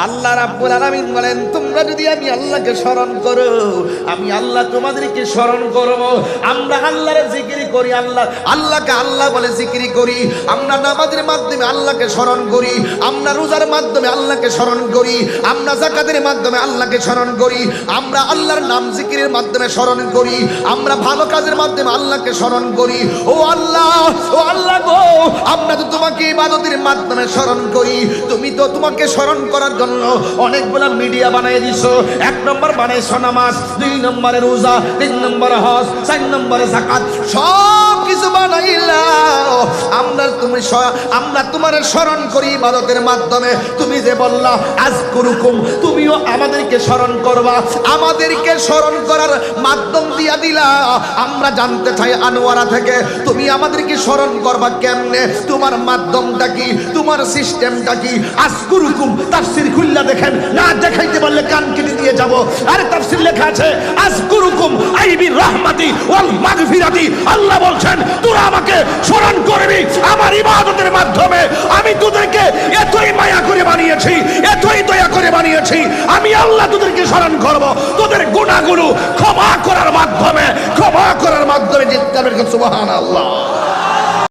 আল্লাহ রাব্বুল আলামিন বলেন, তোমরা যদি আমি আল্লাহকে স্মরণ করো, আমি আল্লাহ তোমাদেরকে স্মরণ করব। আমরা আল্লাহর জিকির করি, আল্লাহকে আল্লাহ বলে জিকির করি। আমরা নামাজের মাধ্যমে আল্লাহকে স্মরণ করি, আমরা রোজার মাধ্যমে আল্লাহকে স্মরণ করি, আমরা যাকাতের মাধ্যমে আল্লাহকে স্মরণ করি, আমরা আল্লাহর নাম জিকিরের মাধ্যমে স্মরণ করি, আমরা ভালো কাজের মাধ্যমে আল্লাহকে স্মরণ করি। ও আল্লাহ গো, আমরা তো তোমাকে ইবাদতের মাধ্যমে স্মরণ করি। তুমি তো তোমাকে স্মরণ করার জন্য অনেকগুলা মিডিয়া বানিয়ে দিছো। 1 নম্বর বানাইছো নামাজ, 2 নম্বরে রোজা, 3 নম্বরে হজ, 4 নম্বরে যাকাত, সব কিছু বানাইলা। আমরা তোমার স্মরণ করি ইবাদতের মাধ্যমে। তুমি যে বললা আযকুরুকুম, তুমিও আমাদেরকে স্মরণ করবা। আমাদেরকে স্মরণ করার মাধ্যম দিয়া দিলা। আমরা জানতে চাই আনোয়ারা থেকে, তুমি আমাদেরকে স্মরণ করবা কেমনে? তোমার মাধ্যমটা কি? তোমার সিস্টেমটা কি? আযকুরুকুম তাফসীর খুললা দেখেন, না দেখাইতে বললে কান কেটে দিয়ে যাব। আরে তাফসীর লেখা আছে আযকুরুকুম আই বিরহমাতি ওয়াল মাগফিরাতি। আল্লাহ বলছেন তোরা আমাকে স্মরণ করবি আমার ইবাদতের মাধ্যমে। আমি তোদেরকে এতই মায়া করে বানিয়েছি, এতই দয়া করে বানিয়েছি। আমি আল্লাহ তোদেরকে স্মরণ করব তোদের গুনাহগুলো ক্ষমা করার মাধ্যমে, ক্ষমা করার মাধ্যমে। জিজ্ঞাসা সুবহানাল্লাহ।